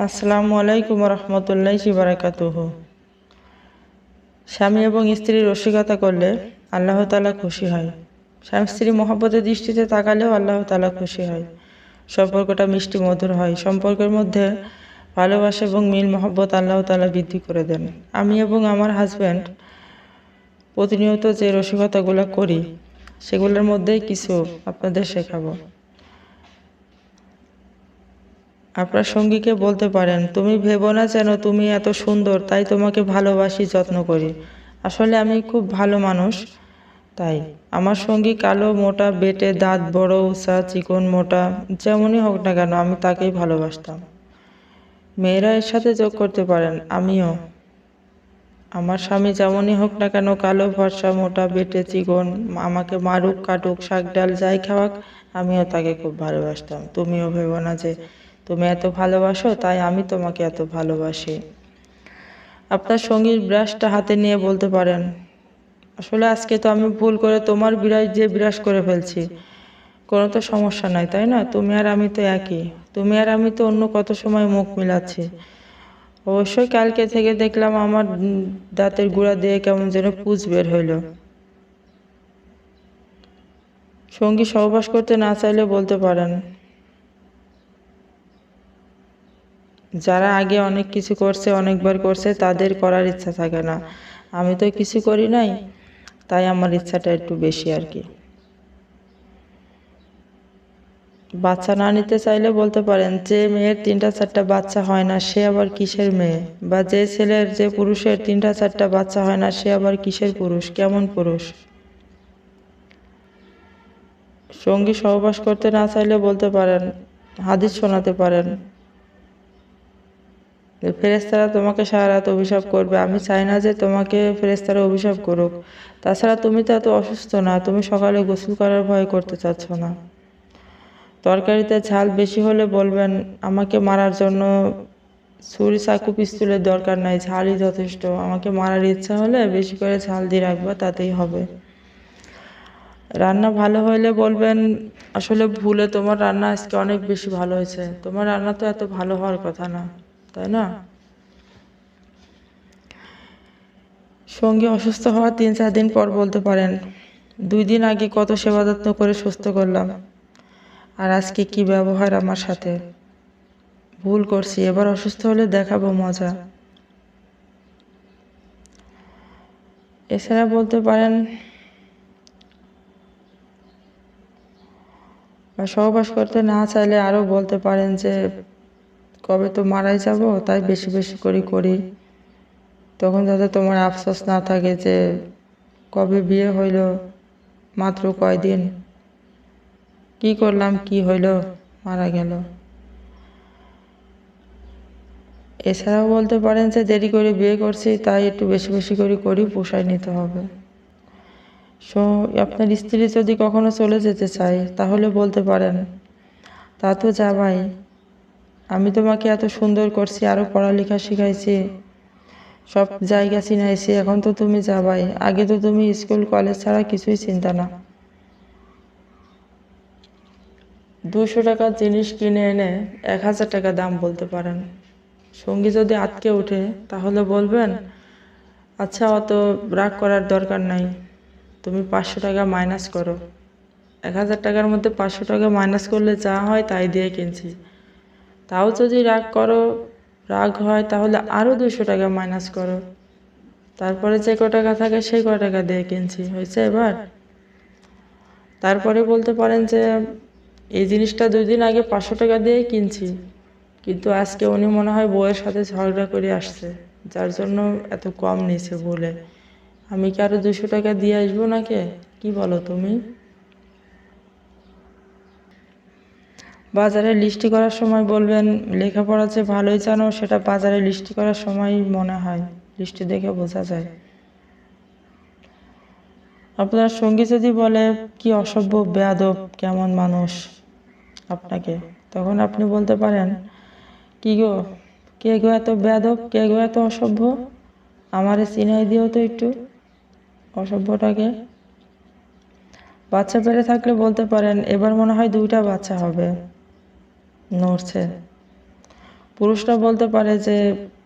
আসসালামু আলাইকুম রহমতুল্লাহি বারাকাতুহু। স্বামী এবং স্ত্রীর রসিকতা করলে আল্লাহ তাআলা খুশি হয়। স্বামী স্ত্রী মহব্বতের দৃষ্টিতে তাকালেও আল্লাহ তাআলা খুশি হয়। সম্পর্কটা মিষ্টি মধুর হয়। সম্পর্কের মধ্যে ভালোবাসা এবং মিল মহব্বত আল্লাহ তাআলা বৃদ্ধি করে দেন। আমি এবং আমার হাজব্যান্ড প্রতিনিয়ত যে রসিকতাগুলো করি সেগুলোর মধ্যেই কিছু আপনাদের শেখাবো। আপনার সঙ্গীকে বলতে পারেন, তুমি ভেবো না যেন তুমি এত সুন্দর তাই তোমাকে ভালোবাসি, যত্ন করি। আসলে আমি খুব ভালো মানুষ। তাই আমার সঙ্গী কালো, মোটা, বেটে, দাঁত বড়, উঁচা, চিকন, মোটা, যেমনই হোক না কেন আমি তাকেই ভালোবাসতাম। মেয়েরা এর সাথে যোগ করতে পারেন, আমিও আমার স্বামী যেমনই হোক না কেন, কালো, ফর্সা, মোটা, বেটে, চিকন, আমাকে মারুক, কাটুক, শাক ডাল যাই খাওয়াক, আমিও তাকে খুব ভালোবাসতাম। তুমিও ভেবো না যে তুমি এত ভালোবাসো তাই আমি তোমাকে এত ভালোবাসি। আপনার সঙ্গীর ব্রাশটা হাতে নিয়ে বলতে পারেন, আসলে আজকে তো আমি ভুল করে তোমার বিরাশ দিয়ে বিরাশ করে ফেলছি। কোনো তো সমস্যা নাই, তাই না? তুমি আর আমি তো একই। তুমি আর আমি তো অন্য কত সময় মুখ মিলাচ্ছি। অবশ্যই কালকে থেকে দেখলাম আমার দাঁতের গুঁড়া দিয়ে কেমন যেন পুঁজ বের হইল। সঙ্গী সহবাস করতে না চাইলে বলতে পারেন, যারা আগে অনেক কিছু করছে, অনেকবার করছে, তাদের করার ইচ্ছা থাকে না। আমি তো কিছু করি নাই, তাই আমার ইচ্ছাটা একটু বেশি আর কি। বাচ্চা না নিতে চাইলে বলতে পারেন, যে মেয়ের 3টা 4টা বাচ্চা হয় না সে আবার কিসের মেয়ে, বা যে ছেলের, যে পুরুষের 3টা 4টা বাচ্চা হয় না সে আবার কিসের পুরুষ, কেমন পুরুষ। সঙ্গী সহবাস করতে না চাইলে বলতে পারেন, হাদিস শোনাতে পারেন, ফেরেশতারা তোমাকে সারা রাত অভিশাপ করবে, আমি চাই না যে তোমাকে ফেরেশতারা অভিশাপ করুক। তাছাড়া তুমি তো এত অসুস্থ না, তুমি সকালে গোসল করার ভয় করতে চাচ্ছ না। তরকারিতে ঝাল বেশি হলে বলবেন, আমাকে মারার জন্য ছুরি, চাকু, পিস্তলের দরকার নাই, ঝালই যথেষ্ট। আমাকে মারার ইচ্ছা হলে বেশি করে ঝাল দিয়ে রাখবা, তাতেই হবে। রান্না ভালো হইলে বলবেন, আসলে ভুলে তোমার রান্না আজকে অনেক বেশি ভালো হয়েছে। তোমার রান্না তো এত ভালো হওয়ার কথা না, তাই না? সঙ্গী অসুস্থ হওয়ার 3-4 দিন পর বলতে পারেন, 2 দিন আগে কত সেবা যত্ন করে সুস্থ করলাম, আর আজকে কি ব্যবহার আমার সাথে। ভুল করছি, এবার অসুস্থ হলে দেখাবো মজা। এছাড়া বলতে পারেন, বা সহবাস করতে না চাইলে আরও বলতে পারেন যে, কবে তো মারাই যাব, তাই বেশি বেশি করে করি। তখন যাতে তোমার আফসোস না থাকে যে কবে বিয়ে হইল, মাত্র কয়দিন, কি করলাম, কি হইল, মারা গেল। এছাড়াও বলতে পারেন যে, দেরি করে বিয়ে করছি তাই একটু বেশি বেশি করে করি, পোষায় নিতে হবে। আপনার স্ত্রী যদি কখনো চলে যেতে চায় তাহলে বলতে পারেন, তা তো যাবাই, আমি তোমাকে এত সুন্দর করছি, আরও পড়ালেখা শিখাইছি, সব জায়গা চিনাইছি, এখন তো তুমি যাবাই। আগে তো তুমি স্কুল কলেজ ছাড়া কিছুই চিন্তা না। 200 টাকার জিনিস কিনে এনে 1000 টাকা দাম বলতে পারেন। সঙ্গী যদি আটকে ওঠে তাহলে বলবেন, আচ্ছা অত রাগ করার দরকার নাই, তুমি 500 টাকা মাইনাস করো। 1000 টাকার মধ্যে 500 টাকা মাইনাস করলে যা হয় তাই দিয়ে কিনছি। তাও যদি রাগ হয় তাহলে আরও 200 টাকা মাইনাস করো, তারপরে যে টাকা থাকে সেই টাকা দিয়ে কিনছি, হয়েছে এবার। তারপরে বলতে পারেন যে, এই জিনিসটা 2 দিন আগে 500 টাকা দিয়েই কিনছি, কিন্তু আজকে উনি মনে হয় বউয়ের সাথে ঝগড়া করে আসছে, যার জন্য এত কম নিছে বলে। আমি কি আরও 200 টাকা দিয়ে আসবো নাকি? কি বলো তুমি? বাজারে লিস্টি করার সময় বলবেন, লেখাপড়া যে ভালোই জানো সেটা বাজারে লিস্টি করার সময় মনে হয়, লিস্টি দেখে বোঝা যায়। আপনার সঙ্গী যদি বলে, কি অসভ্য, বেয়াদব, কেমন মানুষ আপনাকে, তখন আপনি বলতে পারেন, কি গো, কে গো এত বেয়াদব, কে গো এত অসভ্য, আমারে চিনাই দিও তো একটু অসভ্যটাকে। বাচ্চা পেড়ে থাকলে বলতে পারেন, এবার মনে হয় 2টা বাচ্চা হবে, নড়ছে। পুরুষরা বলতে পারে যে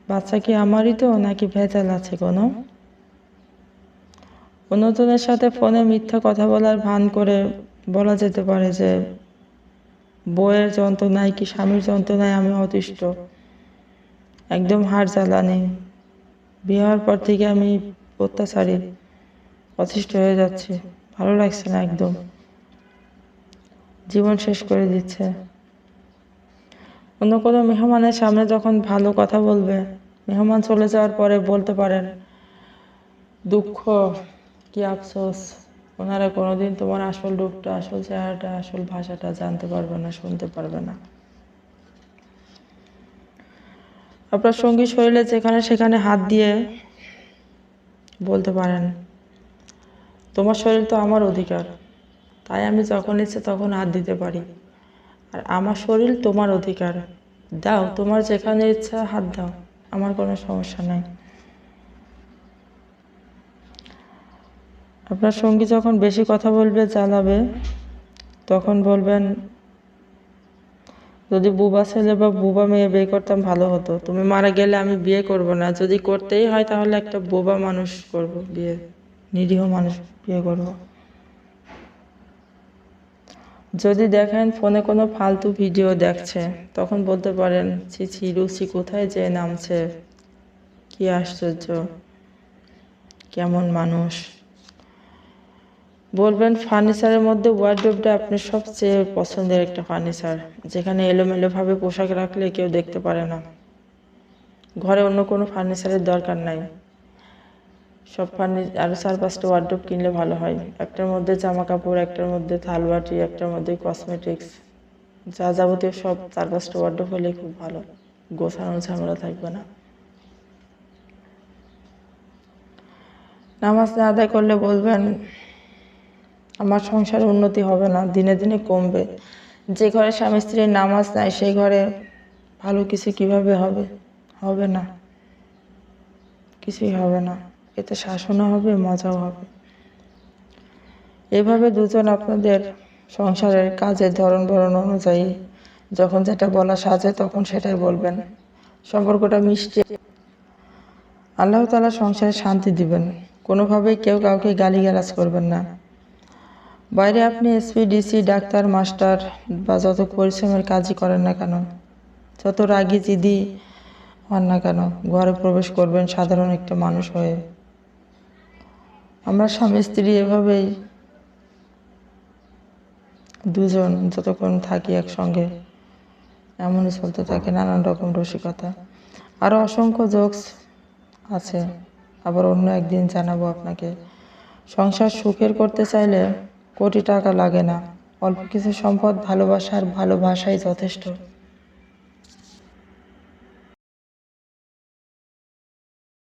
বাচ্চা কি আমারই তো, নাকি ভেজাল আছে কোনো। অন্যজনের সাথে ফোনে মিথ্যা কথা বলার ভান করে বলা যেতে পারে যে বউয়ের যন্ত্রণায় কি স্বামীর যন্ত্রণায় আমি অতিষ্ঠ, একদম হাড় জ্বালানি, বিয়ে হওয়ার পর থেকে আমি অত্যাচারী, অতিষ্ঠ হয়ে যাচ্ছে, ভালো লাগছে না, একদম জীবন শেষ করে দিচ্ছে। অন্য কোনো মেহমানের সামনে যখন ভালো কথা বলবে, মেহমান চলে যাওয়ার পরে বলতে পারেন দুঃখ কি আফসোস, ওনারা কোনোদিন তোমার আসল রূপটা, আসল চেহারাটা, আসল ভাষাটা জানতে পারবে না, শুনতে পারবে না। আপনার সঙ্গী শরীরে যেখানে সেখানে হাত দিয়ে বলতে পারেন তোমার শরীর তো আমার অধিকার, তাই আমি যখন ইচ্ছে তখন হাত দিতে পারি, আর আমার শরীর তোমার অধিকার, দাও তোমার যেখানে ইচ্ছা হাত দাও, আমার কোনো সমস্যা নাই। আপনার সঙ্গী যখন বেশি কথা বলবে, জ্বালাবে, তখন বলবেন যদি বুবা ছেলে বা বুবা মেয়ে বিয়ে করতাম ভালো হতো, তুমি মারা গেলে আমি বিয়ে করব না, যদি করতেই হয় তাহলে একটা বোবা মানুষ করব বিয়ে, নিরীহ মানুষ বিয়ে করব। যদি দেখেন ফোনে কোনো ফালতু ভিডিও দেখছে, তখন বলতে পারেন ছি ছি, রুচি কোথায় যে নামছে, কি আশ্চর্য, কেমন মানুষ। বলবেন ফার্নিচারের মধ্যে ওয়ার্ডরোবটা আপনার সবচেয়ে পছন্দের একটা ফার্নিচার, যেখানে এলোমেলোভাবে পোশাক রাখলে কেউ দেখতে পারে না। ঘরে অন্য কোনো ফার্নিচারের দরকার নাই, সব আরও 4-5টা ওয়ার্ডরোব কিনলে ভালো হয়। একটার মধ্যে জামা কাপড়, একটার মধ্যে থালবাটি, একটার মধ্যে কসমেটিক্স, যা যাবতীয় সব 4-5টা ওয়ার্ডরোব হলে খুব ভালো, গোছানোর ঝামেলা থাকবে না। নামাজ না আদায় করলে বলবেন আমার সংসারে উন্নতি হবে না, দিনে দিনে কমবে। যে ঘরে স্বামী স্ত্রীর নামাজ নাই সেই ঘরে ভালো কিছু কিভাবে হবে, হবে না, কিছুই হবে না, এতে শাসনও হবে, মজাও হবে। এভাবে দুজন আপনাদের সংসারের কাজের ধরন বরণ অনুযায়ী যখন যেটা বলা সাজে তখন সেটাই বলবেন, সম্পর্কটা মিষ্টি। আল্লাহ তাআলা সংসারে শান্তি দিবেন, কোনোভাবেই কেউ কাউকে গালিগালাজ করবেন না। বাইরে আপনি এসপি, ডিসি, ডাক্তার, মাস্টার বা যত পরিশ্রমের কাজই করেন না কেন, যত রাগী জিদি হন না কেন, ঘরে প্রবেশ করবেন সাধারণ একটা মানুষ হয়ে। আমরা স্বামী স্ত্রী এভাবেই দুজন যতক্ষণ থাকি একসঙ্গে এমনই চলতে থাকে, নানান রকম রসিকতা, আরও অসংখ্য জোকস আছে, আবার অন্য একদিন জানাবো আপনাকে। সংসার সুখের করতে চাইলে কোটি টাকা লাগে না, অল্প কিছু সম্পদ, ভালোবাসা আর ভালোবাসাই যথেষ্ট।